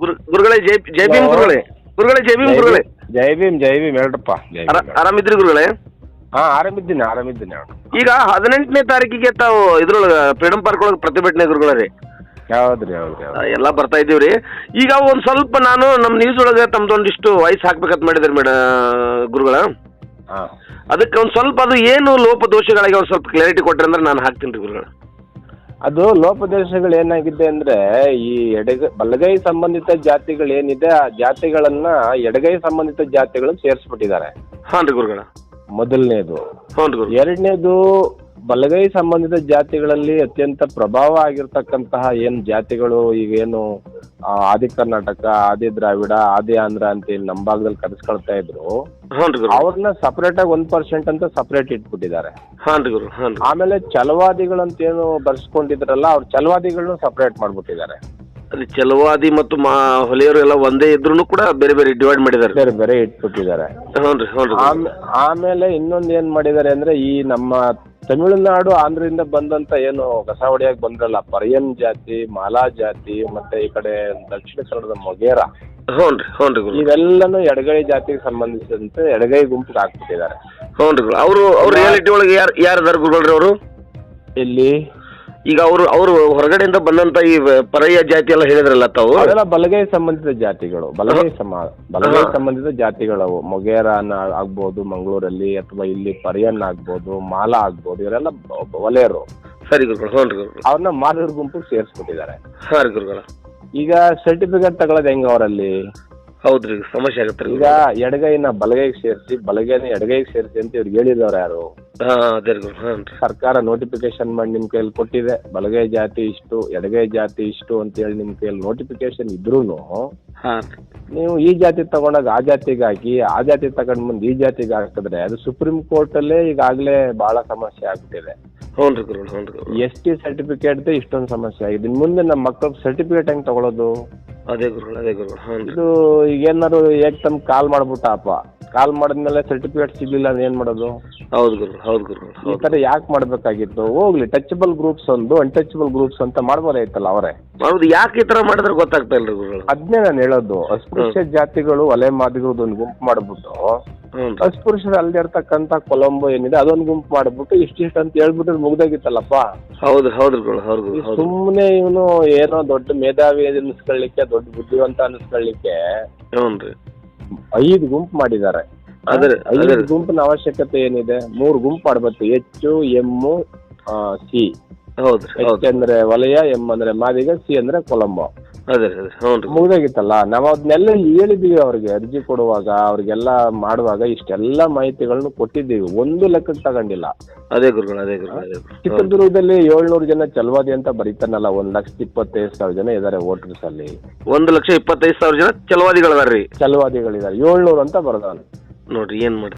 ಗುರುಗಳೇ ಜೈ ಭೀಮ್ ಗುರುಗಳೇ. ಗುರುಗಳೇ ಜೈ ಭೀಮ್ ಗುರುಗಳೇ. ಜೈ ಭೀಮ್ ಹೇಳ್ರಪ್ಪ. ಆರಾಮಿದ್ರಿ ಗುರುಗಳೇ? ಹಾ ಆರಾಮಿದ್ದೀನಿ ಹೇಳ್ರಿ. ಈಗ 18ನೇ ತಾರೀಕಿಗೆ ತಾವು ಇದ್ರೊಳಗೆ ಫ್ರೀಡಮ್ ಪಾರ್ಕ್ ಒಳಗೆ ಪ್ರತಿಭಟನೆ ಗುರುಗಳೇ. ಹೌದ್ರಿ. ಎಲ್ಲ ಬರ್ತಾ ಇದ್ದೀವ್ರಿ. ಈಗ ಒಂದು ಸ್ವಲ್ಪ ನಾನು ನಮ್ಮ ನ್ಯೂಸ್ ಒಳಗೆ ತಮ್ದೊಂದಿಷ್ಟು ವಾಯ್ಸ್ ಹಾಕ್ಬೇಕಂತ ಮಾಡಿದ್ರಿ ಗುರುಗಳ. ಅದಕ್ಕೆ ಒಂದು ಸ್ವಲ್ಪ ಅದು ಏನು ಲೋಪದೋಷಗಳಿಗೆ ಒಂದು ಸ್ವಲ್ಪ ಕ್ಲಾರಿಟಿ ಕೊಟ್ರಿ ಅಂದ್ರೆ ನಾನು ಹಾಕ್ತೀನಿ ರೀ ಗುರುಗಳ. ಅದು ಲೋಪದೋಷಗಳು ಏನಾಗಿದೆ ಅಂದ್ರೆ ಈ ಬಲಗೈ ಸಂಬಂಧಿತ ಜಾತಿಗಳು ಏನಿದೆ ಆ ಜಾತಿಗಳನ್ನ ಎಡಗೈ ಸಂಬಂಧಿತ ಜಾತಿಗಳು ಸೇರಿಸ್ಬಿಟ್ಟಿದ್ದಾರೆ. ಹಾಂ ರೀ ಗುರುಗಳ. ಮೊದಲನೇದು. ಹ್ಞೂ ರೀ ಗುರು. ಎರಡನೇದು ಬಲಗೈ ಸಂಬಂಧಿತ ಜಾತಿಗಳಲ್ಲಿ ಅತ್ಯಂತ ಪ್ರಭಾವ ಆಗಿರ್ತಕ್ಕಂತಹ ಏನು ಜಾತಿಗಳು ಈಗೇನು ಆದಿ ಕರ್ನಾಟಕ, ಆದಿ ದ್ರಾವಿಡ, ಆದಿ ಆಂಧ್ರ ಅಂತ ಏನು ನಮ್ಮ ಭಾಗದಲ್ಲಿ ಕರೆಸ್ಕೊಳ್ತಾ ಇದ್ರು, ಅವ್ರನ್ನ ಸಪರೇಟ್ ಆಗಿ 1% ಅಂತ ಸಪರೇಟ್ ಇಟ್ಬಿಟ್ಟಿದ್ದಾರೆ. ಆಮೇಲೆ ಚಲವಾದಿಗಳಂತ ಏನು ಬರ್ಸ್ಕೊಂಡಿದ್ರಲ್ಲ ಅವ್ರ ಚಲವಾದಿಗಳನ್ನ ಸಪರೇಟ್ ಮಾಡ್ಬಿಟ್ಟಿದ್ದಾರೆ. ಅದು ಚಲವಾದಿ ಮತ್ತು ಹೊಲೆಯರು ಎಲ್ಲ ಒಂದೇ ಇದ್ರು ಕೂಡ ಬೇರೆ ಬೇರೆ ಡಿವೈಡ್ ಮಾಡಿದ್ದಾರೆ, ಬೇರೆ ಇಟ್ಬಿಟ್ಟಿದ್ದಾರೆ. ಆಮೇಲೆ ಇನ್ನೊಂದು ಏನ್ ಮಾಡಿದ್ದಾರೆ ಅಂದ್ರೆ ಈ ನಮ್ಮ ತಮಿಳುನಾಡು ಆಂಧ್ರದಿಂದ ಬಂದಂತ ಏನು ಕಸ ಹೊಡೆಯಕ್ ಬಂದ್ರಲ್ಲ ಪರಿಯನ್ ಜಾತಿ, ಮಾಲಾ ಜಾತಿ, ಮತ್ತೆ ಈ ಕಡೆ ದಕ್ಷಿಣ ಕನ್ನಡದ ಮೊಗೇರ, ಇವೆಲ್ಲನೂ ಎಡಗೈ ಜಾತಿಗೆ ಸಂಬಂಧಿಸಿದಂತೆ ಎಡಗೈ ಗುಂಪಿಗೆ ಹಾಕ್ಬಿಟ್ಟಿದ್ದಾರೆ. ಅವರು ರಿಯಾಲಿಟಿ ಒಳಗೆ ಯಾರು ಗುರುಗಳ್ರಿ ಅವರು? ಇಲ್ಲಿ ಈಗ ಅವರು ಹೊರಗಡೆಯಿಂದ ಬಂದಂತ ಈ ಪರಯ್ಯ ಜಾತಿ ಎಲ್ಲ ಹೇಳಿದ್ರಲ್ಲ ತಾವು, ಅದೆಲ್ಲ ಬಲಗೈ ಸಂಬಂಧಿತ ಜಾತಿಗಳು. ಬಲಗೈ ಸಂಬಂಧಿತ ಜಾತಿಗಳು ಮೊಗೇರನ್ ಆಗ್ಬೋದು ಮಂಗಳೂರಲ್ಲಿ, ಅಥವಾ ಇಲ್ಲಿ ಪರಿಯನ್ ಆಗ್ಬೋದು, ಮಾಲಾ ಆಗ್ಬೋದು, ಇವರೆಲ್ಲ ಒಲೆಯರು. ಸರಿ ಗುರುಗಳು. ಅವ್ರನ್ನ ಮಾಲೂರ್ ಗುಂಪಿಗೆ ಸೇರಿಸ್ಬಿಟ್ಟಿದ್ದಾರೆ. ಸರಿ ಗುರುಗಳ. ಈಗ ಸರ್ಟಿಫಿಕೇಟ್ ತಗೊಳ್ಳೋದು ಹೆಂಗ ಅವರಲ್ಲಿ? ಹೌದ್ರಿ, ಸಮಸ್ಯೆ ಆಗುತ್ತೆ. ಈಗ ಎಡಗೈನ ಬಲಗೈಗೆ ಸೇರಿಸಿ, ಬಲಗೈನ ಎಡಗೈಗೆ ಸೇರಿಸಿ ಅಂತ ಇವ್ರಿಗೆ ಹೇಳಿದವ್ರು ಯಾರು? ಸರ್ಕಾರ ನೋಟಿಫಿಕೇಶನ್ ಮಾಡಿ ನಿಮ್ ಕೈಯಲ್ಲಿ ಕೊಟ್ಟಿದೆ. ಬಲಗೈ ಜಾತಿ ಇಷ್ಟು, ಎಡಗೈ ಜಾತಿ ಇಷ್ಟು ಅಂತ ಹೇಳಿ ನಿಮ್ ಕೈಯಲ್ಲಿ ನೋಟಿಫಿಕೇಶನ್ ಇದ್ರೂನು ನೀವು ಈ ಜಾತಿ ತಗೊಂಡಾಗ ಆ ಜಾತಿಗೆ ಹಾಕಿ, ಆ ಜಾತಿ ತಗೊಂಡ್ ಮುಂದೆ ಈ ಜಾತಿಗೆ ಹಾಕಿದ್ರೆ ಅದು ಸುಪ್ರೀಂ ಕೋರ್ಟ್ ಅಲ್ಲೇ ಈಗಾಗಲೇ ಬಹಳ ಸಮಸ್ಯೆ ಆಗ್ಬಿಟ್ಟಿದೆ. ST ಸರ್ಟಿಫಿಕೇಟ್ ಇಷ್ಟೊಂದು ಸಮಸ್ಯೆ ಆಗಿದೆ. ಮುಂದೆ ನಮ್ಮ ಮಕ್ಕಳ ಸರ್ಟಿಫಿಕೇಟ್ ಹೆಂಗ್ ತಗೊಳ್ಳೋದು? ಅದೇ ಗುರುಗಳು. ಇದು ಈಗ ಏನಾದ್ರು ಏಕ್ದಮ್ ಕಾಲ್ ಮಾಡ್ಬಿಟ್ಟಪ್ಪ, ಕಾಲ್ ಮಾಡಿದ್ಮೇಲೆ ಸರ್ಟಿಫಿಕೇಟ್ ಸಿಗ್ಲಿಲ್ಲ ಅಂದ್ರೆ ಏನ್ ಮಾಡೋದು? ಹೌದು ಗುರು. ಈ ತರ ಯಾಕೆ ಮಾಡ್ಬೇಕಾಗಿತ್ತು? ಹೋಗ್ಲಿ, ಟಚಬಲ್ ಗ್ರೂಪ್ಸ್ ಒಂದು, ಅನ್ಟಚಬಲ್ ಗ್ರೂಪ್ಸ್ ಅಂತ ಮಾಡ್ಬೋದಾಯ್ತಲ್ಲ ಅವರೇ. ಹೌದು, ಯಾಕೆ ಈ ತರ ಮಾಡಿದ್ರೆ ಗೊತ್ತಾಗ್ತಾ ಇಲ್ಲ ಗುರುಗಳು. ಅದ್ನೇ ನಾನು ಹೇಳೋದು. ಅಸ್ಪೃಶ್ಯ ಜಾತಿಗಳು, ವಲಯ ಮಾದಿಗಳದ್ದು ಒಂದು ಗುಂಪು ಮಾಡ್ಬಿಟ್ಟು, ಅಸ್ಪೃಶ್ಯರು ಅಲ್ಲದೆ ಇರ್ತಕ್ಕಂತ ಕೊಲಂಬೋ ಏನಿದೆ ಅದೊಂದು ಗುಂಪು ಮಾಡ್ಬಿಟ್ಟು ಇಷ್ಟಿಷ್ಟು ಅಂತ ಹೇಳ್ಬಿಟ್ಟು ಮುಗ್ದಾಗಿತ್ತಲ್ಲಪ್ಪ. ಹೌದು. ಸುಮ್ಮನೆ ಇವನು ಏನೋ ದೊಡ್ಡ ಮೇಧಾವಿ ಅನಿಸ್ಕೊಳ್ಳಿಕ್ಕೆ, ದೊಡ್ಡ ಬುದ್ಧಿವಂತ ಅನಿಸ್ಕೊಳ್ಳಿಕ್ಕೆ 5 ಗುಂಪು ಮಾಡಿದ್ದಾರೆ. 5 ಗುಂಪಿನ ಅವಶ್ಯಕತೆ ಏನಿದೆ? 3 ಗುಂಪು ಮಾಡ್ಬೇಕು. H, M, C. H ಅಂದ್ರೆ ವಲಯ, M ಅಂದ್ರೆ ಮಾದಿಗ, C ಅಂದ್ರೆ ಕೊಲಂಬೋ. ಮುಗ್ದಾಗಿತ್ತಲ್ಲ. ನಾವು ಅದನ್ನೆಲ್ಲ ಹೇಳಿದೀವಿ ಅವ್ರಿಗೆ. ಅರ್ಜಿ ಕೊಡುವಾಗ ಅವ್ರಿಗೆಲ್ಲ ಮಾಡುವಾಗ ಇಷ್ಟೆಲ್ಲ ಮಾಹಿತಿಗಳನ್ನು ಕೊಟ್ಟಿದ್ದೀವಿ. ಒಂದು ಲೆಕ್ಕಕ್ಕೆ ತಗೊಂಡಿಲ್ಲ. ಅದೇ ಗುರುಗಳು. ಚಿತ್ರದುರ್ಗದಲ್ಲಿ 700 ಜನ ಚಲವಾದಿ ಅಂತ ಬರೀತಾನಲ್ಲ, 1,25,000 ಜನ ಇದಾರೆ ವೋಟರ್ಸ್ ಅಲ್ಲಿ. 1,25,000 ಜನ ಚಲವಾದಿಗಳಿದಾರೆ. 700 ಅಂತ ಬರದಾನ ನೋಡ್ರಿ, ಏನ್ ಮಾಡಿ.